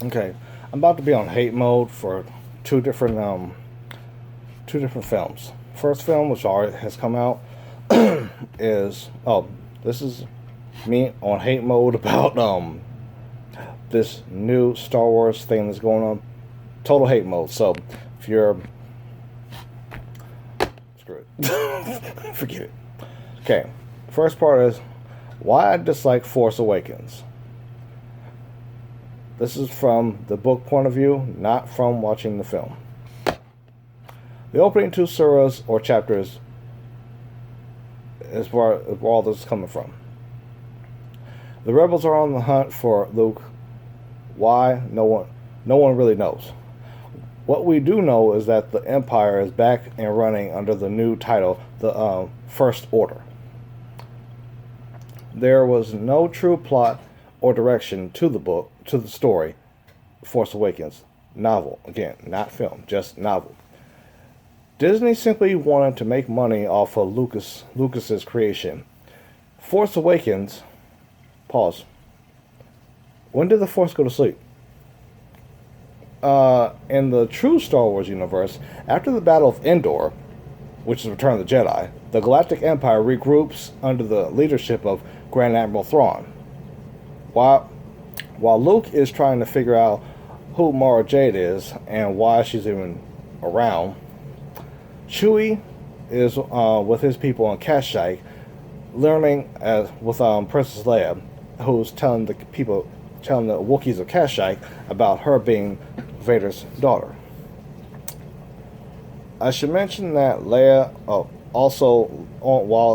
Okay, I'm about to be on hate mode for two different um two different films. First film, which already has come out, is this is me on hate mode about this new Star Wars thing that's going on. Total hate mode. So if you're screw it, forget it. Okay, first part is why I dislike Force Awakens. This is from the book point of view, not from watching the film. The opening two surahs or chapters is where all this is coming from. The rebels are on the hunt for Luke. Why? No one really knows. What we do know is that the Empire is back and running under the new title, the First Order. There was no true plot or direction to the story, Force Awakens novel. Again, not film, just novel. Disney simply wanted to make money off of Lucas's creation. Force Awakens. Pause. When did the Force go to sleep? In the true Star Wars universe, after the Battle of Endor, which is Return of the Jedi, the Galactic Empire regroups under the leadership of Grand Admiral Thrawn. While Luke is trying to figure out who Mara Jade is and why she's even around, Chewie is with his people on Kashyyyk, learning with Princess Leia, who's telling the Wookiees of Kashyyyk about her being Vader's daughter. I should mention that Leia, while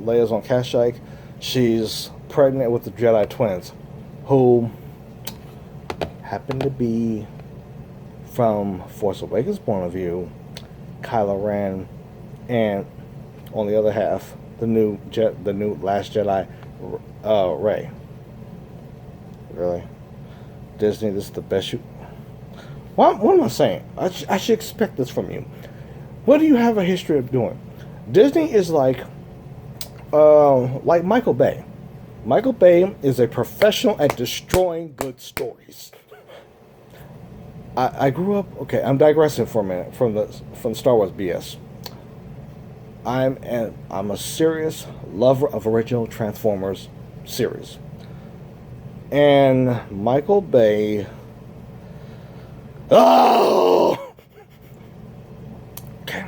Leia's on Kashyyyk, she's pregnant with the Jedi twins, who happen to be, from Force Awakens' point of view, Kylo Ren, and on the other half, the new Last Jedi, Rey. Really, Disney, this is the best you. What am I saying? I should expect this from you. What do you have a history of doing? Disney is like Michael Bay. Michael Bay is a professional at destroying good stories. I grew up. Okay, I'm digressing for a minute from Star Wars BS. I'm a serious lover of original Transformers series, and Michael Bay. Oh, okay.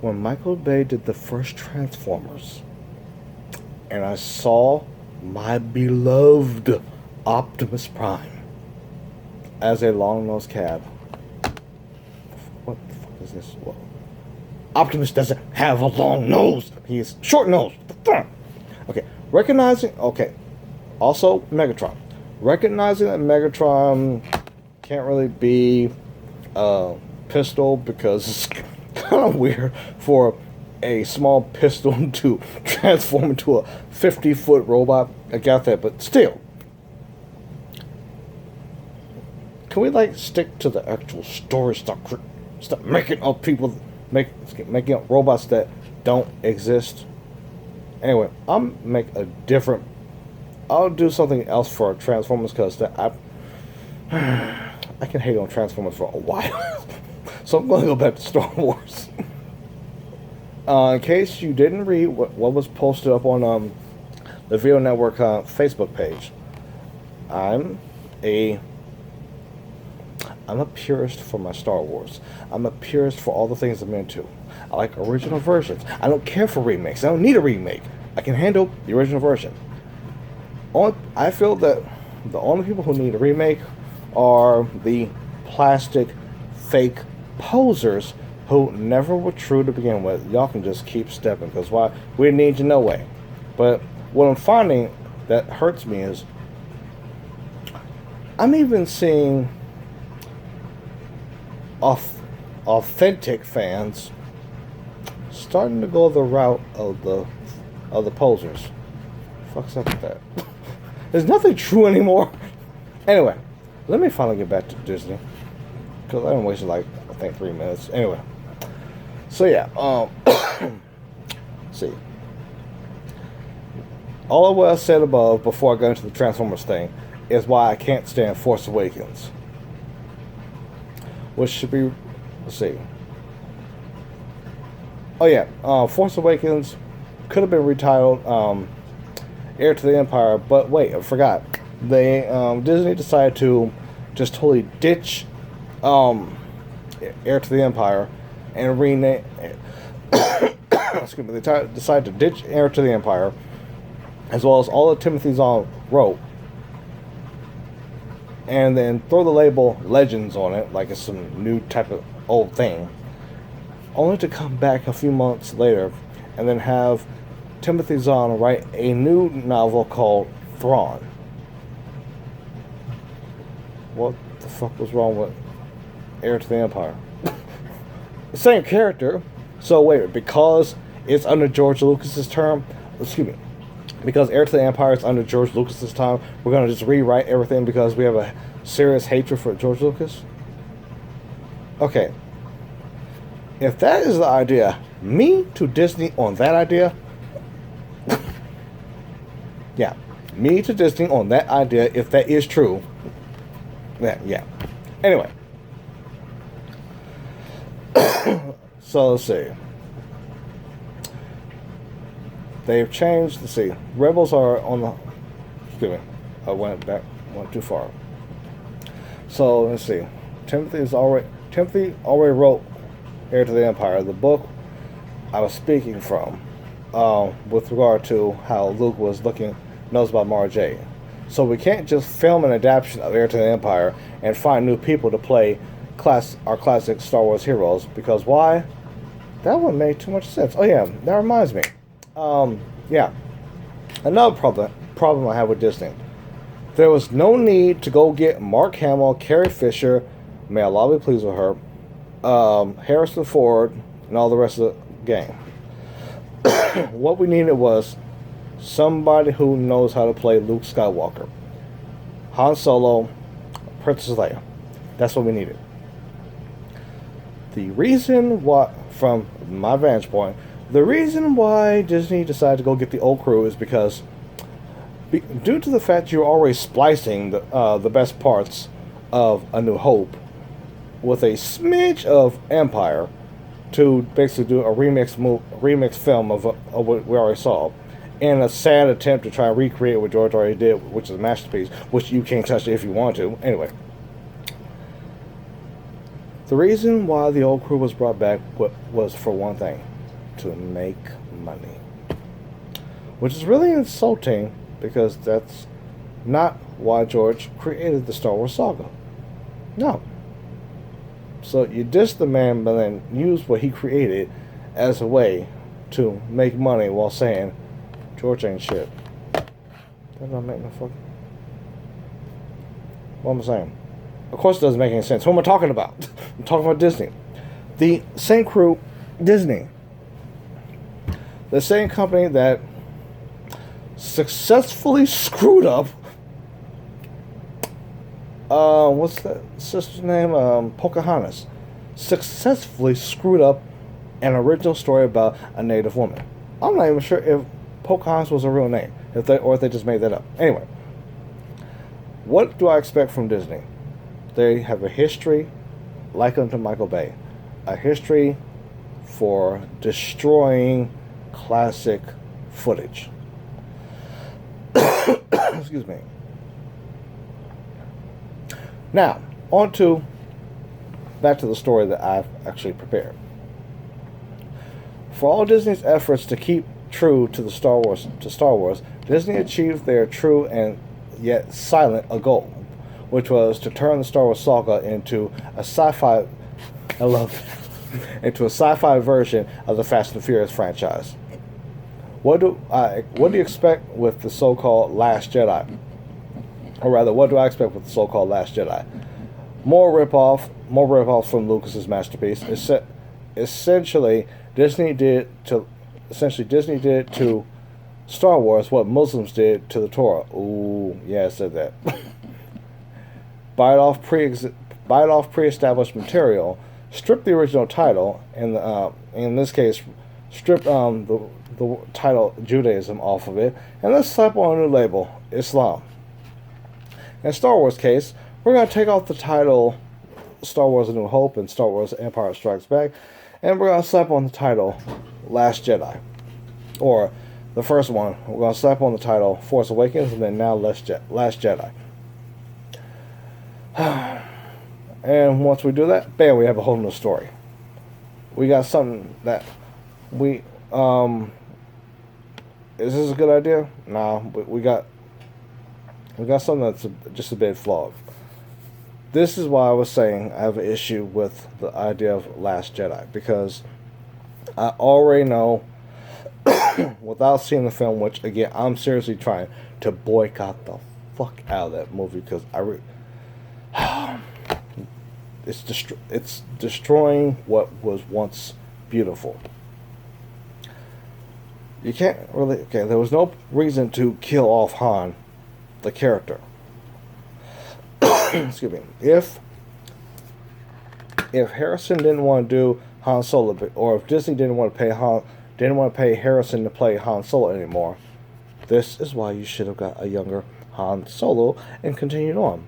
When Michael Bay did the first Transformers, and I saw my beloved Optimus Prime as a long-nosed cab. What the fuck is this? Whoa. Optimus doesn't have a long nose. He's short-nosed. Okay. Also, Megatron. Recognizing that Megatron can't really be a pistol because it's kind of weird for a small pistol to transform into a 50-foot robot. I got that, but still. Can we stick to the actual story? Stop making up making up robots that don't exist. Anyway, I'll do something else for Transformers because I can hate on Transformers for a while. So I'm going to go back to Star Wars. In case you didn't read what was posted up on the Video Network Facebook page, I'm a purist for my Star Wars. I'm a purist for all the things I'm into. I like original versions. I don't care for remakes. I don't need a remake. I can handle the original version. I feel that the only people who need a remake are the plastic, fake posers who never were true to begin with. Y'all can just keep stepping, because why? We need you no way. But what I'm finding that hurts me is I'm even seeing authentic fans starting to go the route of the posers. Fuck's up with that? There's nothing true anymore. Anyway, let me finally get back to Disney, because I haven't wasted 3 minutes. Anyway, so yeah, see, all of what I said above before I got into the Transformers thing is why I can't stand Force Awakens. Which should be, let's see. Oh yeah, Force Awakens could have been retitled Heir to the Empire, but wait, I forgot. They Disney decided to just totally ditch Heir to the Empire and rename. Excuse me. They decided to ditch Heir to the Empire, as well as all that Timothy Zahn wrote, and then throw the label Legends on it, like it's some new type of old thing, only to come back a few months later and then have Timothy Zahn write a new novel called Thrawn. What the fuck was wrong with Heir to the Empire? The same character. So wait, because it's under George Lucas's term, excuse me, because Heir to the Empire is under George Lucas's time, we're gonna just rewrite everything because we have a serious hatred for George Lucas? Okay. If that is the idea, me to Disney on that idea. Yeah, me to Disney on that idea, if that is true. Yeah. Anyway. So let's see. They've changed. Let's see. Rebels are on the. Excuse me. I went too far. So let's see. Timothy already wrote Heir to the Empire, the book I was speaking from, with regard to how Luke was knows about Mara Jade. So we can't just film an adaptation of Heir to the Empire and find new people to play our classic Star Wars heroes, because why? That wouldn't make too much sense. Oh yeah, that reminds me. Yeah. Another problem I have with Disney. There was no need to go get Mark Hamill, Carrie Fisher, may Allah be pleased with her, Harrison Ford, and all the rest of the gang. What we needed was somebody who knows how to play Luke Skywalker, Han Solo, Princess Leia. That's what we needed. The reason why, from my vantage point, the reason why Disney decided to go get the old crew is because, due to the fact you're always splicing the best parts of A New Hope with a smidge of Empire to basically do a remix film of what we already saw, in a sad attempt to try and recreate what George already did, which is a masterpiece, which you can't touch it if you want to. Anyway. The reason why the old crew was brought back was for one thing, to make money. Which is really insulting, because that's not why George created the Star Wars saga. No. So you diss the man, but then use what he created as a way to make money while saying George ain't shit. That don't make no fucking... What am I saying? Of course it doesn't make any sense. Who am I talking about? I'm talking about Disney. The same crew, Disney. The same company that successfully screwed up, what's that sister's name? Pocahontas. Successfully screwed up an original story about a Native woman. I'm not even sure if Pocahontas was a real name, or if they just made that up. Anyway, what do I expect from Disney? They have a history, like unto Michael Bay, a history for destroying classic footage. Excuse me. Now, back to the story that I've actually prepared. For all Disney's efforts to keep true to Star Wars, Disney achieved their true and yet silent goal, which was to turn the Star Wars saga into a sci-fi. Into a sci-fi version of the Fast and Furious franchise. What do you expect with the so-called Last Jedi? Or rather, what do I expect with the so-called Last Jedi? More ripoffs from Lucas's masterpiece. Essentially, Disney did to Star Wars what Muslims did to the Torah. Ooh, yeah, I said that. Bite off pre-established material, strip the original title, and in this case, strip the title Judaism off of it, and let's slap on a new label, Islam. In Star Wars case, we're going to take off the title Star Wars A New Hope and Star Wars Empire Strikes Back, and we're going to slap on the title Last Jedi. Or the first one, we're going to slap on the title Force Awakens, and then now Last Jedi. And once we do that, bam, we have a whole new story. We got something that we, is this a good idea? No, we got something that's just a bit flawed. This is why I was saying I have an issue with the idea of Last Jedi, because I already know, without seeing the film, which again I'm seriously trying to boycott the fuck out of that movie, because it's destroying what was once beautiful. You can't really, okay, there was no reason to kill off Han, the character. Excuse me. If Harrison didn't want to do Han Solo, or if Disney didn't want to pay Harrison to play Han Solo anymore, this is why you should have got a younger Han Solo and continued on,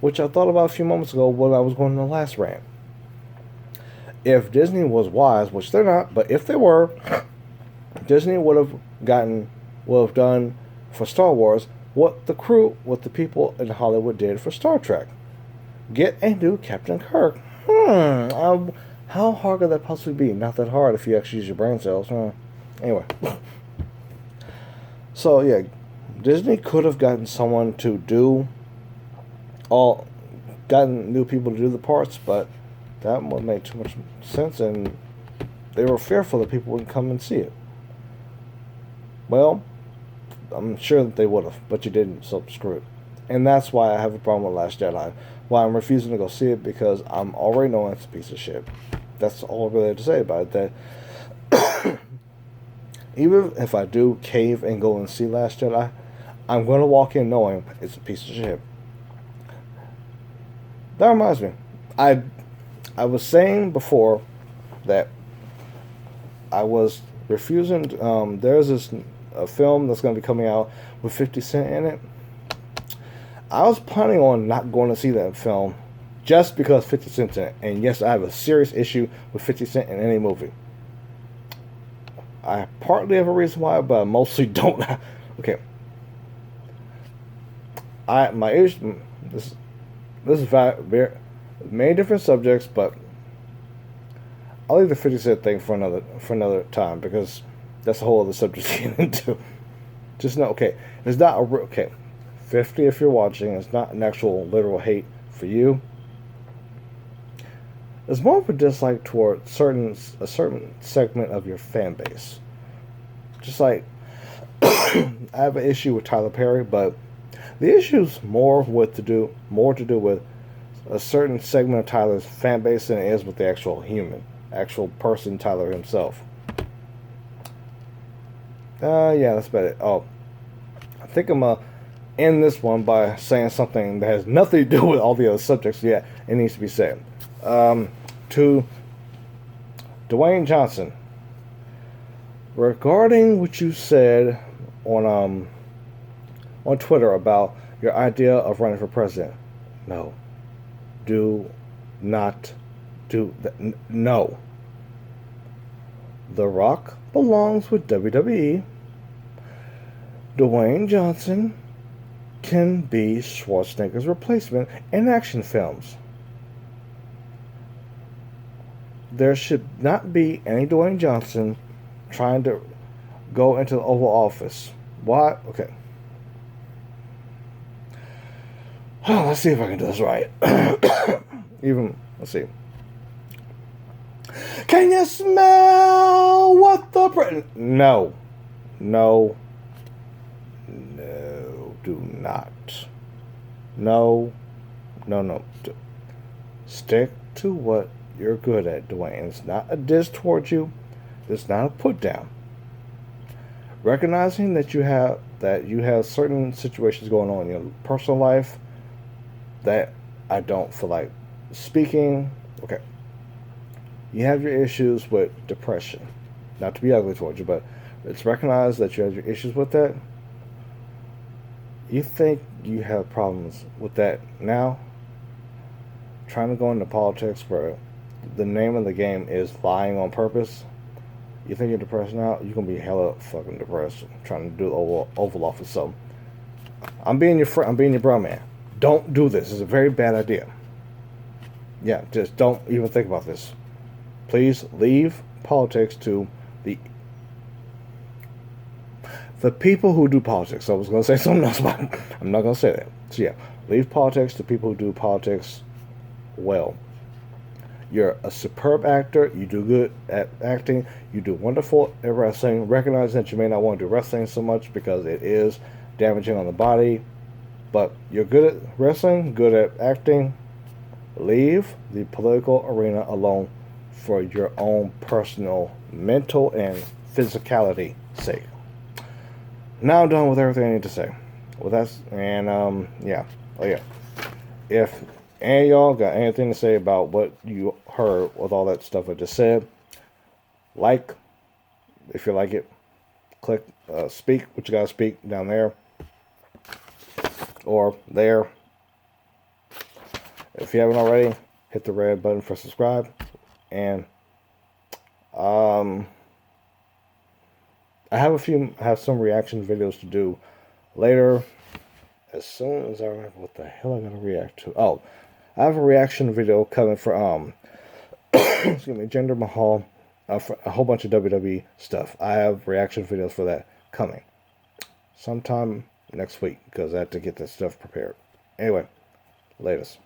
which I thought about a few moments ago when I was going on the last rant. If Disney was wise, which they're not, but if they were, Disney would have done for Star Wars what the people in Hollywood did for Star Trek. Get a new Captain Kirk. How hard could that possibly be? Not that hard if you actually use your brain cells. Anyway. So, yeah, Disney could have gotten someone to gotten new people to do the parts, but that would make too much sense, and they were fearful that people wouldn't come and see it. Well, I'm sure that they would have, but you didn't, so screw it. And that's why I have a problem with Last Jedi. Why I'm refusing to go see it, because I'm already knowing it's a piece of shit. That's all I really have to say about it. That even if I do cave and go and see Last Jedi, I'm going to walk in knowing it's a piece of shit. That reminds me. I was saying before that I was refusing. There's a film that's going to be coming out with 50 Cent in it. I was planning on not going to see that film just because 50 Cent's in it. And yes, I have a serious issue with 50 Cent in any movie. I partly have a reason why, but I mostly don't. Okay. My issue. This is very many different subjects, but I'll leave the 50 Cent thing for another time, because that's a whole other subject to get into. Just know, okay, it's not okay. 50, if you're watching, it's not an actual literal hate for you. It's more of a dislike toward a certain segment of your fan base. Just like I have an issue with Tyler Perry, but the issue's more to do with a certain segment of Tyler's fan base than it is with the actual person, Tyler himself. Yeah, that's about it. Oh, I think I'm gonna end this one by saying something that has nothing to do with all the other subjects. Yeah, it needs to be said. To Dwayne Johnson, regarding what you said on Twitter about your idea of running for president, no, do not do that. No. The Rock belongs with WWE. Dwayne Johnson can be Schwarzenegger's replacement in action films. There should not be any Dwayne Johnson trying to go into the Oval Office. Why? Okay. Let's see if I can do this right. Let's see. Can you smell what the No. No. No. Do not. No. No, no. Stick to what you're good at, Dwayne. It's not a diss towards you. It's not a put down. Recognizing that you have certain situations going on in your personal life that I don't feel like speaking. Okay. You have your issues with depression. Not to be ugly towards you, but it's recognized that you have your issues with that. You think you have problems with that now? Trying to go into politics where the name of the game is lying on purpose? You think you're depressed now? You're gonna be hella fucking depressed trying to do the Oval Office. So I'm being your friend. I'm being your bro, man. Don't do this. It's a very bad idea. Yeah, just don't even think about this. Please leave politics to the the people who do politics. I was gonna say something else, but I'm not gonna say that. So yeah, leave politics to people who do politics well. You're a superb actor. You do good at acting. You do wonderful at wrestling. Recognize that you may not want to do wrestling so much because it is damaging on the body. But you're good at wrestling, good at acting. Leave the political arena alone for your own personal mental and physicality sake. Now I'm done with everything I need to say. Well, that's, and yeah. Oh yeah. If any of y'all got anything to say about what you heard with all that stuff I just said, like, if you like it, click speak what you gotta speak down there or there. If you haven't already, hit the red button for subscribe. And I have some reaction videos to do later. As soon as I remember what the hell I'm gonna react to. Oh, I have a reaction video coming for excuse me, Jinder Mahal, for a whole bunch of WWE stuff. I have reaction videos for that coming sometime next week because I have to get that stuff prepared. Anyway, latest.